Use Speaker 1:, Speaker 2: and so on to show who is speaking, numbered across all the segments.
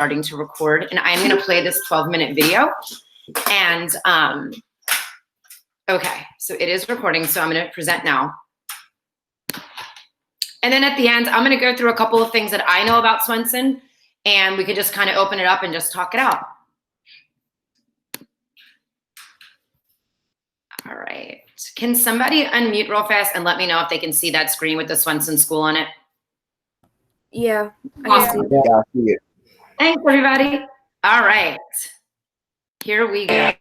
Speaker 1: starting to record, and I'm going to play this 12-minute video. And okay, so it is recording, so I'm going to present now. And then at the end, I'm going to go through a couple of things that I know about Swenson, and we could just kind of open it up and just talk it out. All right. Can somebody unmute real fast and let me know if they can see that screen with the Swenson School on it?
Speaker 2: Yeah.
Speaker 1: Awesome.
Speaker 3: Yeah, I see it.
Speaker 1: Thanks, everybody. All right. Here we go.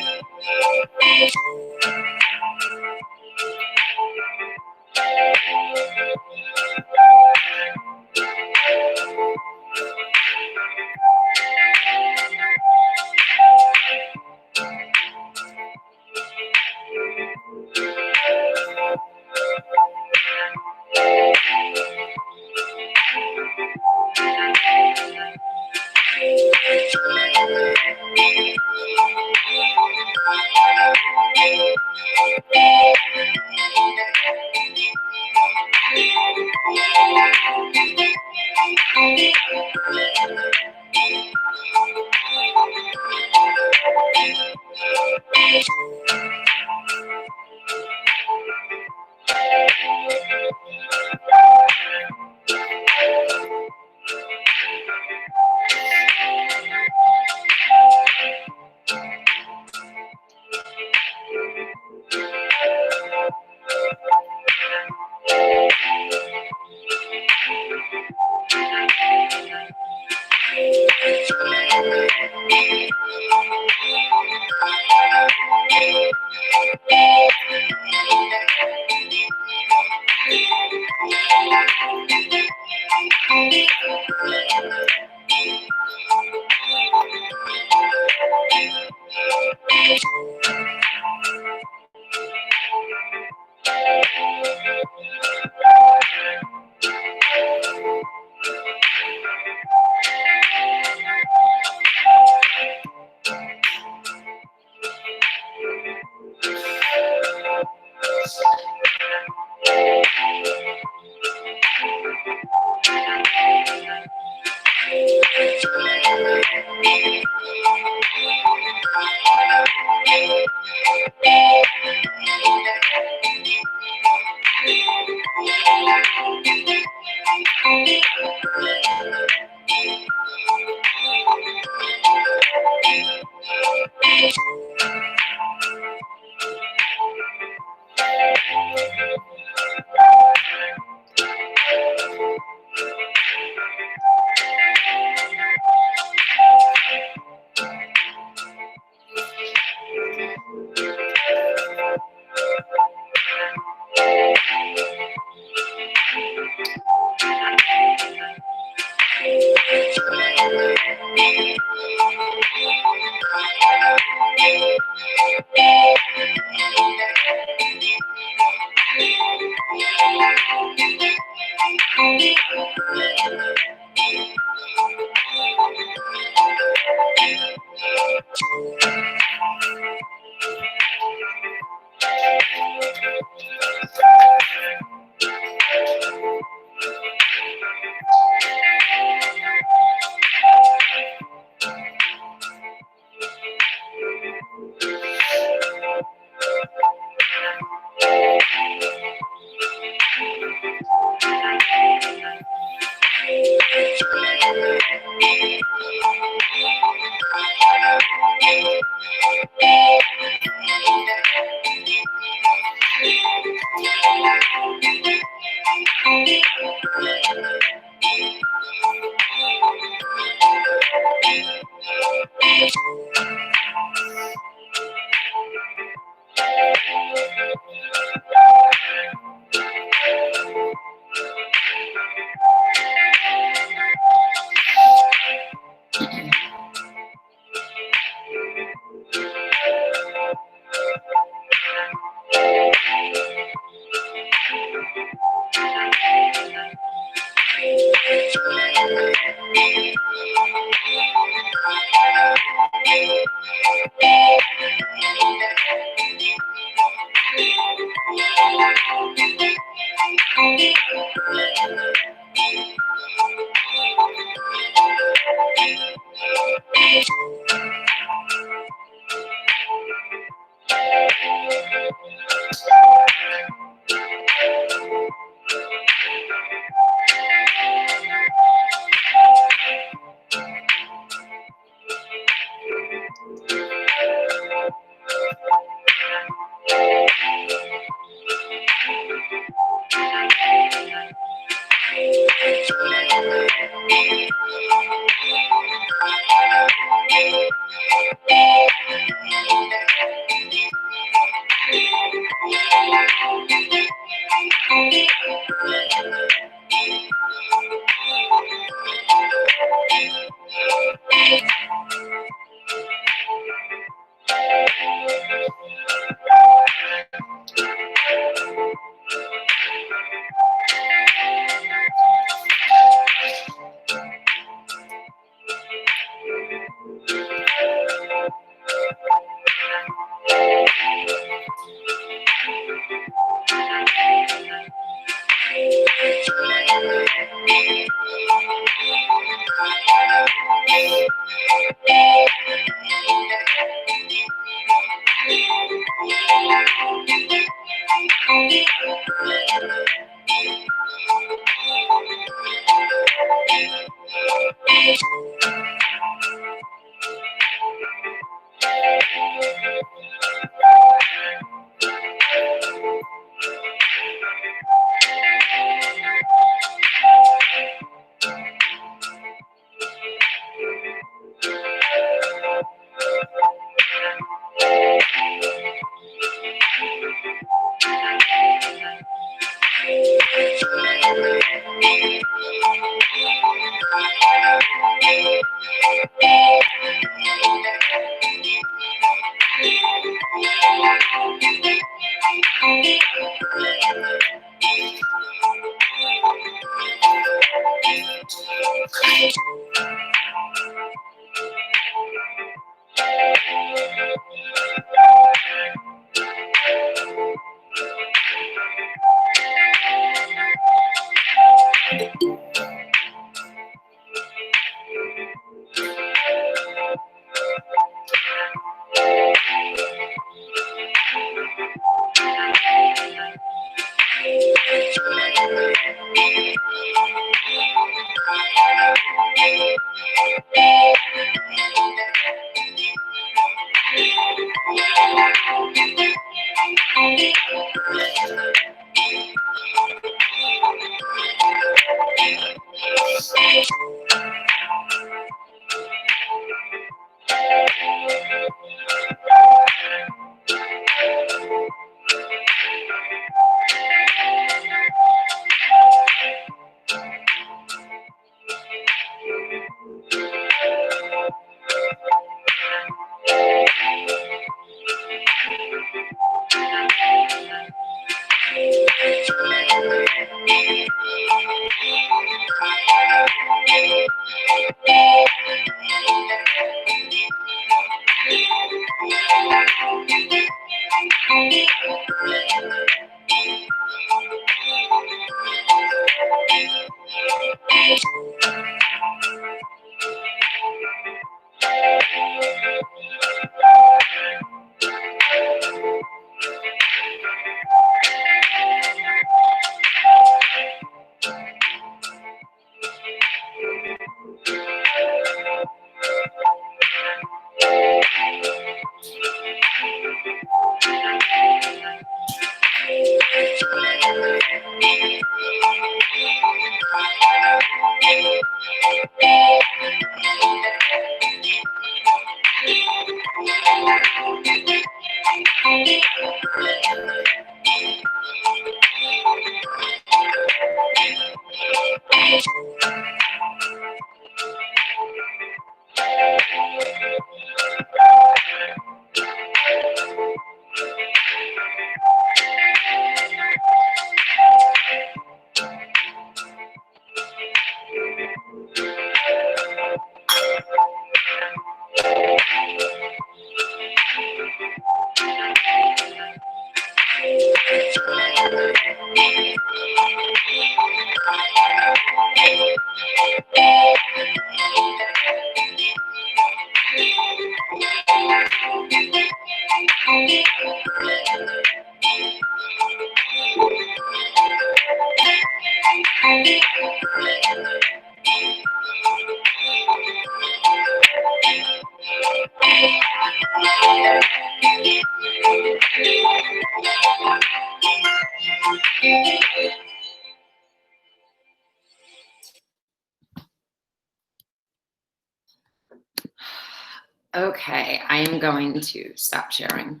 Speaker 1: Okay, I am going to stop sharing.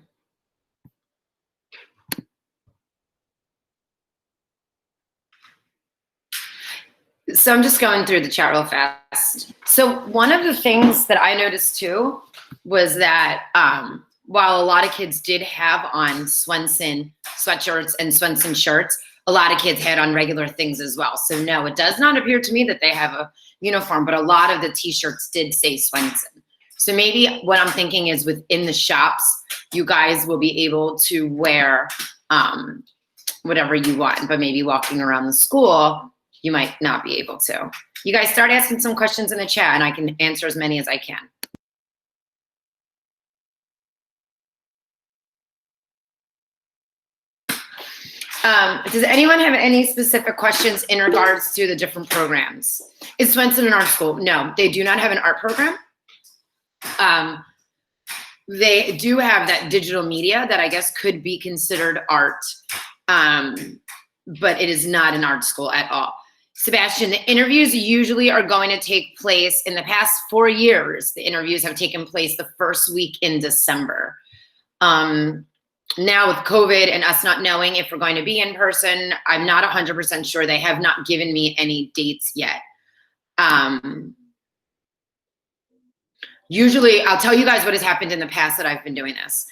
Speaker 1: So I'm just going through the chat real fast. So one of the things that I noticed too was that while a lot of kids did have on Swenson sweatshirts and Swenson shirts, a lot of kids had on regular things as well. So no, it does not appear to me that they have a uniform, but a lot of the t-shirts did say Swenson. So maybe what I'm thinking is within the shops, you guys will be able to wear whatever you want, but maybe walking around the school, you might not be able to. You guys start asking some questions in the chat and I can answer as many as I can. Does anyone have any specific questions in regards to the different programs? Is Swenson an art school? No, they do not have an art program. They do have that digital media that I guess could be considered art, but it is not an art school at all. Sebastian, the interviews usually are going to take place in the past 4 years. The interviews have taken place the first week in December. Now with COVID and us not knowing if we're going to be in person, I'm not 100% sure. They have not given me any dates yet. Usually, I'll tell you guys what has happened in the past that I've been doing this.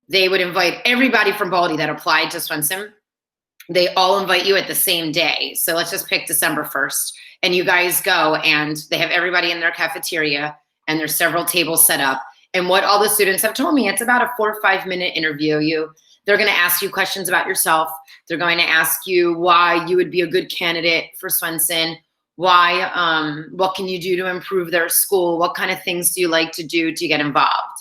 Speaker 1: They would invite everybody from Baldi that applied to Swenson. They all invite you at the same day. So let's just pick December 1st. And you guys go and they have everybody in their cafeteria and there's several tables set up. And what all the students have told me, it's about a 4 or 5 minute interview. They're going to ask you questions about yourself. They're going to ask you why you would be a good candidate for Swenson. Why, what can you do to improve their school? What kind of things do you like to do to get involved?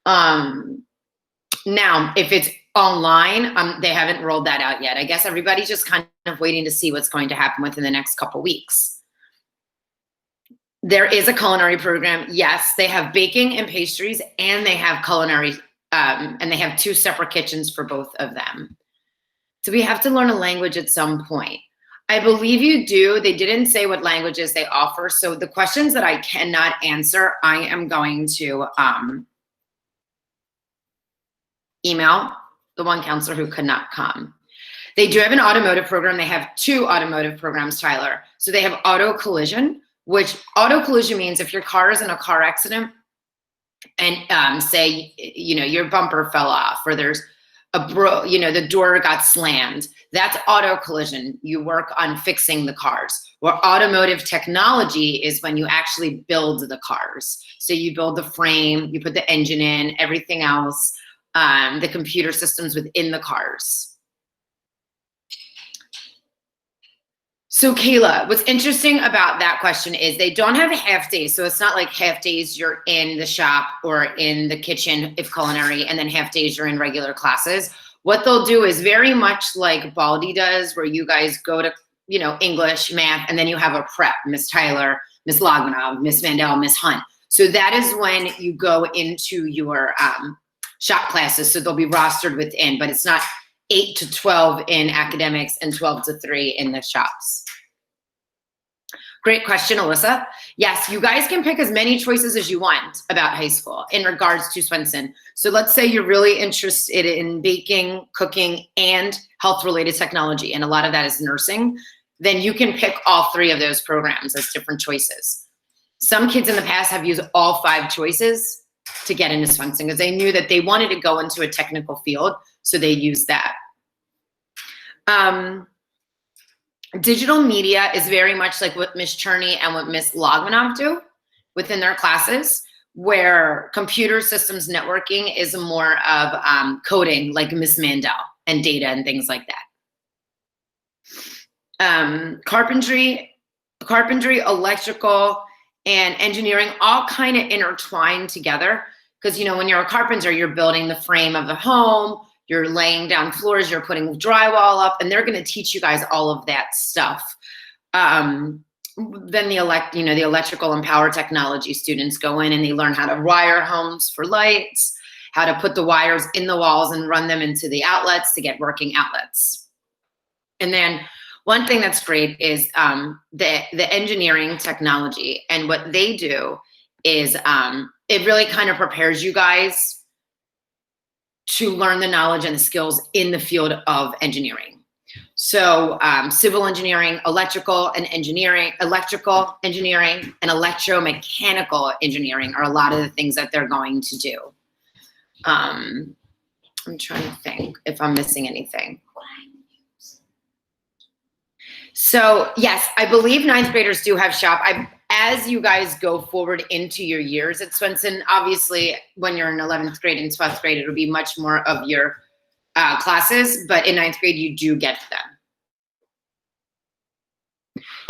Speaker 1: Now, if it's online, they haven't rolled that out yet. I guess everybody's just kind of waiting to see what's going to happen within the next couple weeks. There is a culinary program. Yes, they have baking and pastries and they have culinary, and they have 2 separate kitchens for both of them. So we have to learn a language at some point. I believe you do. They didn't say what languages they offer. So the questions that I cannot answer, I am going to email the one counselor who could not come. They do have an automotive program. They have 2 automotive programs, Tyler. So they have auto collision, which auto collision means if your car is in a car accident and say, your bumper fell off or there's the door got slammed, that's auto collision. You work on fixing the cars. Where automotive technology is when you actually build the cars. So you build the frame, you put the engine in, everything else, the computer systems within the cars. So Kayla, what's interesting about that question is they don't have half days. So it's not like half days you're in the shop or in the kitchen if culinary, and then half days you're in regular classes. What they'll do is very much like Baldi does, where you guys go to, English, math, and then you have a prep, Miss Tyler, Miss Logmanov, Miss Mandel, Miss Hunt. So that is when you go into your shop classes. So they'll be rostered within, but it's not 8 to 12 in academics and 12 to 3 in the shops. Great question, Alyssa. Yes, you guys can pick as many choices as you want about high school in regards to Swenson. So let's say you're really interested in baking, cooking, and health-related technology, and a lot of that is nursing, then you can pick all 3 of those programs as different choices. Some kids in the past have used all 5 choices to get into Swenson because they knew that they wanted to go into a technical field, so they used that. Digital media is very much like what Miss Cherney and what Miss Logmanov do within their classes, where computer systems networking is more of coding, like Miss Mandel, and data and things like that. carpentry, electrical, and engineering all kind of intertwine together. Because, you know, when you're a carpenter, you're building the frame of the home, you're laying down floors, you're putting drywall up, and they're going to teach you guys all of that stuff. Then the electrical and power technology students go in and they learn how to wire homes for lights, how to put the wires in the walls and run them into the outlets to get working outlets. And then one thing that's great is the engineering technology, and what they do is it really kind of prepares you guys to learn the knowledge and the skills in the field of engineering. So civil engineering, electrical engineering, and electromechanical engineering are a lot of the things that they're going to do. I'm trying to think if I'm missing anything. So yes, I believe ninth graders do have shop. As you guys go forward into your years at Swenson, obviously when you're in 11th grade and 12th grade, it'll be much more of your classes, but in ninth grade, you do get them.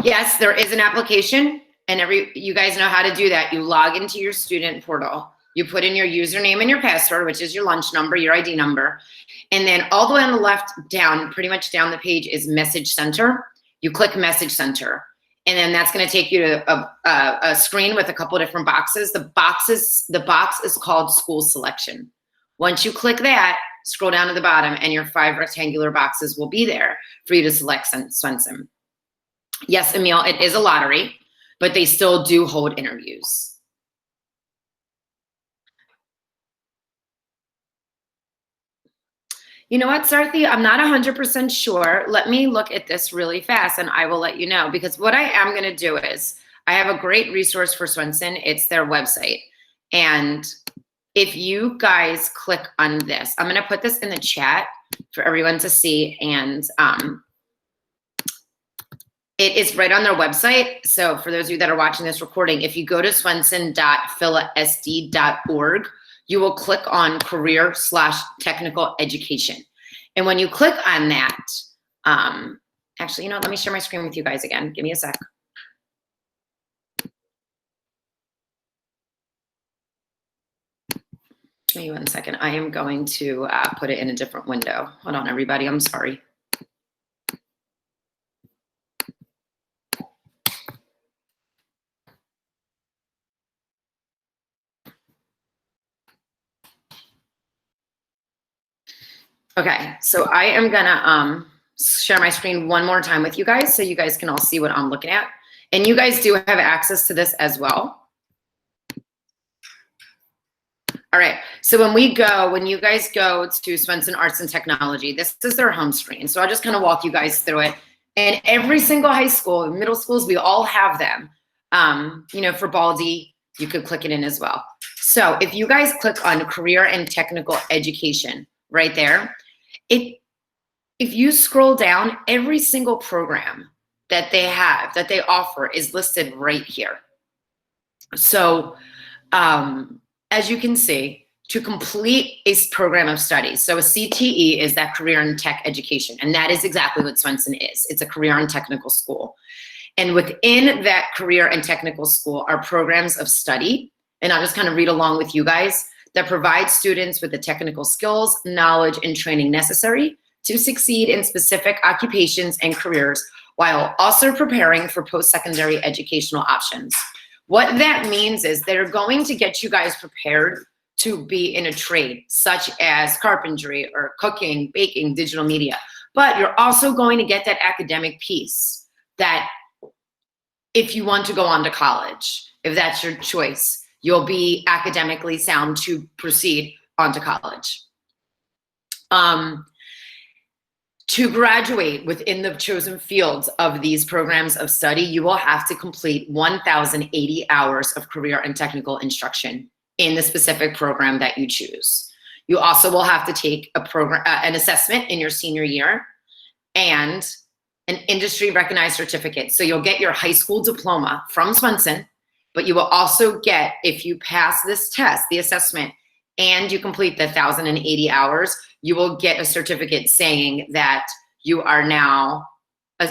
Speaker 1: Yes, there is an application, and you guys know how to do that. You log into your student portal. You put in your username and your password, which is your lunch number, your ID number. And then all the way on the left down, pretty much down the page, is Message Center. You click Message Center, and then that's going to take you to a screen with a couple of different boxes. The box is called School Selection. Once you click that, scroll down to the bottom, and your 5 rectangular boxes will be there for you to select Swenson. Yes, Emil, it is a lottery, but they still do hold interviews. You know what, Sarthi? I'm not 100% sure. Let me look at this really fast and I will let you know, because what I am going to do is I have a great resource for Swenson. It's their website. And if you guys click on this, I'm going to put this in the chat for everyone to see. And it is right on their website. So for those of you that are watching this recording, if you go to swenson.philasd.org, you will click on career/technical education. And when you click on that, actually, you know, let me share my screen with you guys again. Give me a sec. Give me 1 second. I am going to put it in a different window. Hold on, everybody. I'm sorry. Okay, so I am gonna share my screen one more time with you guys so you guys can all see what I'm looking at. And you guys do have access to this as well. All right, so when you guys go to Swenson Arts and Technology, this is their home screen. So I'll just kind of walk you guys through it. And every single high school, middle schools, we all have them. You know, for Baldi, you could click it in as well. So if you guys click on Career and Technical Education right there, if you scroll down, every single program that they have, that they offer, is listed right here. So as you can see, to complete a program of study, so a CTE is that Career and Tech Education, and that is exactly what Swenson is. It's a career and technical school. And within that career and technical school are programs of study, and I'll just kind of read along with you guys, that provide students with the technical skills, knowledge, and training necessary to succeed in specific occupations and careers, while also preparing for post-secondary educational options. What that means is they're going to get you guys prepared to be in a trade, such as carpentry or cooking, baking, digital media. But you're also going to get that academic piece that if you want to go on to college, if that's your choice, you'll be academically sound to proceed onto college. To graduate within the chosen fields of these programs of study, you will have to complete 1,080 hours of career and technical instruction in the specific program that you choose. You also will have to take an assessment in your senior year and an industry recognized certificate. So you'll get your high school diploma from Swenson, but you will also get, if you pass this test, the assessment, and you complete the 1,080 hours, you will get a certificate saying that you are now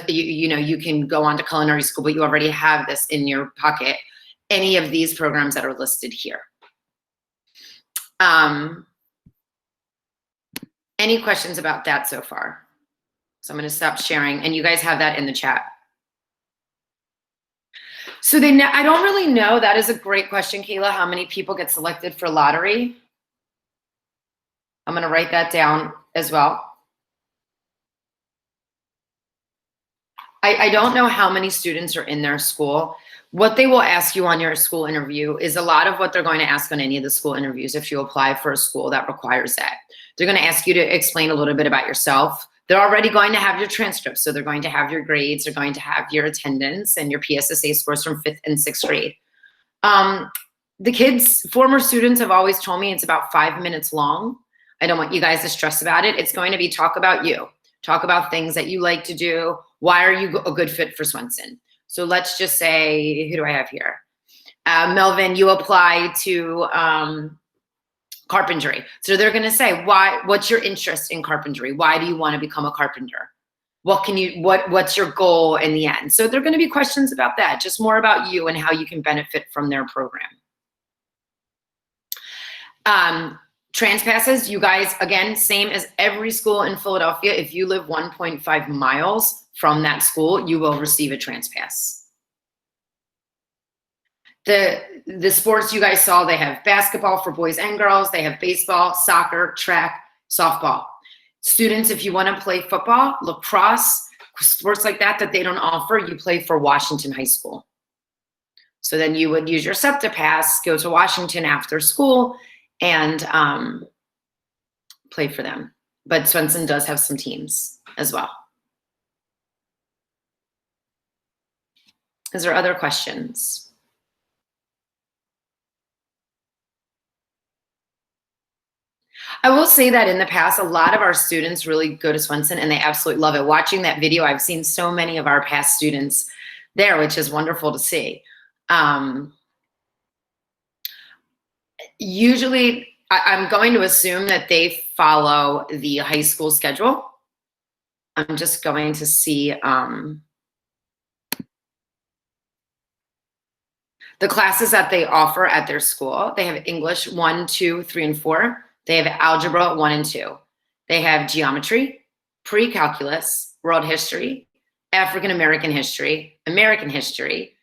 Speaker 1: you can go on to culinary school, but you already have this in your pocket. Any of these programs that are listed here. Any questions about that so far? So I'm going to stop sharing, and you guys have that in the chat. So I don't really know. That is a great question, Kayla. How many people get selected for lottery? I'm going to write that down as well. I don't know how many students are in their school. What they will ask you on your school interview is a lot of what they're going to ask on any of the school interviews if you apply for a school that requires that. They're going to ask you to explain a little bit about yourself. They're already going to have your transcripts, so they're going to have your grades, they're going to have your attendance and your PSSA scores from 5th and 6th grade. The kids, former students have always told me it's about 5 minutes long. I don't want you guys to stress about it. It's going to be talk about you. Talk about things that you like to do. Why are you a good fit for Swenson? So let's just say, who do I have here? Melvin, you apply to carpentry. So they're going to say, what's your interest in carpentry? Why do you want to become a carpenter? What's your goal in the end? So there are going to be questions about that, just more about you and how you can benefit from their program. Trans passes, you guys, again, same as every school in Philadelphia. If you live 1.5 miles from that school, you will receive a trans pass. The sports you guys saw, they have basketball for boys and girls. They have baseball, soccer, track, softball. Students, if you want to play football, lacrosse, sports like that they don't offer, you play for Washington High School. So then you would use your SEPTA pass, go to Washington after school, and play for them. But Swenson does have some teams as well. Is there other questions? I will say that in the past, a lot of our students really go to Swenson and they absolutely love it. Watching that video, I've seen so many of our past students there, which is wonderful to see. Usually, I'm going to assume that they follow the high school schedule. I'm just going to see the classes that they offer at their school. They have English 1, 2, 3, and 4. They have algebra 1 and 2. They have geometry, pre-calculus, world history, African American history,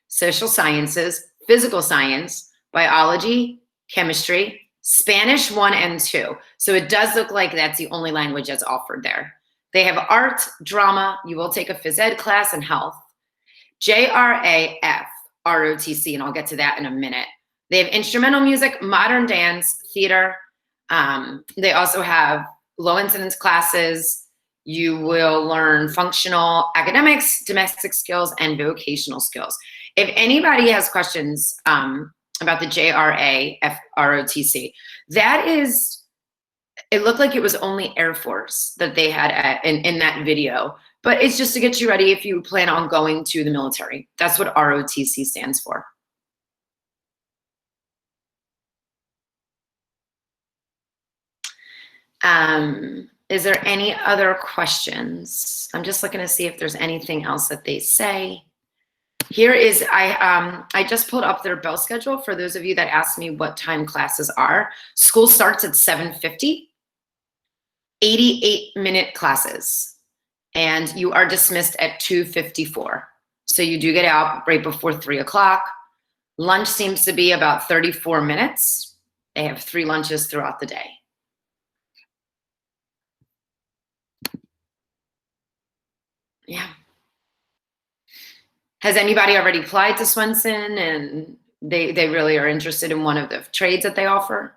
Speaker 1: social sciences, physical science, biology, chemistry, Spanish 1 and 2. So it does look like that's the only language that's offered there. They have art, drama, you will take a phys ed class, and health. JRAF, ROTC, and I'll get to that in a minute. They have instrumental music, modern dance, theater. They also have low incidence classes. You will learn functional academics, domestic skills, and vocational skills. If anybody has questions about the JRAF ROTC, that is, it looked like it was only Air Force that they had in that video, but it's just to get you ready if you plan on going to the military. That's what ROTC stands for. Is there any other questions? I'm just looking to see if there's anything else that they say. Here is, I just pulled up their bell schedule for those of you that asked me what time classes are. School starts at 7:50, 88-minute classes, and you are dismissed at 2:54. So you do get out right before 3 o'clock. Lunch seems to be about 34 minutes. They have 3 lunches throughout the day. Yeah. Has anybody already applied to Swenson and they really are interested in one of the trades that they offer?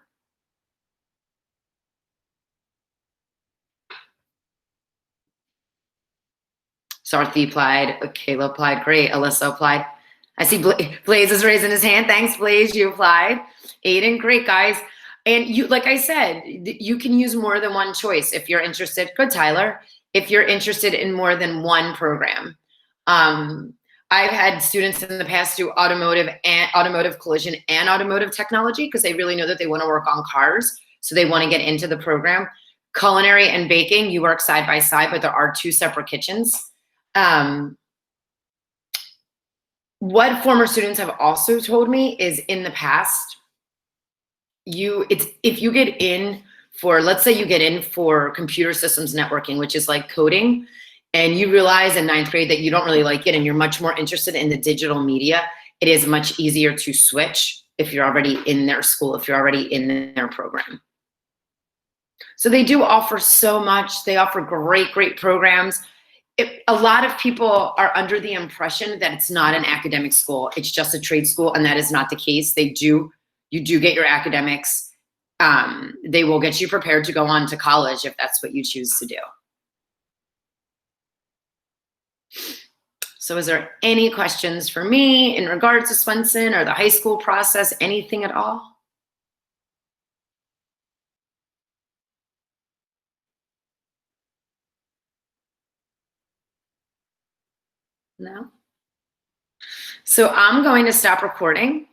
Speaker 1: Sarthi applied, Kayla applied, great, Alyssa applied. I see Blaze is raising his hand. Thanks, Blaze, you applied. Aiden, great, guys. And you, like I said, you can use more than one choice if you're interested. Good, Tyler. If you're interested in more than one program. I've had students in the past do automotive collision and automotive technology because they really know that they want to work on cars. So they want to get into the program. Culinary and baking, you work side by side, but there are 2 separate kitchens. What former students have also told me is in the past, if you get in for, let's say you get in for computer systems networking, which is like coding, and you realize in ninth grade that you don't really like it and you're much more interested in the digital media, it is much easier to switch if you're already in their school, if you're already in their program. So they do offer so much. They offer great, great programs. A lot of people are under the impression that it's not an academic school. It's just a trade school, and that is not the case. You do get your academics. They will get you prepared to go on to college if that's what you choose to do. So is there any questions for me in regards to Swenson or the high school process, anything at all? No? So I'm going to stop recording.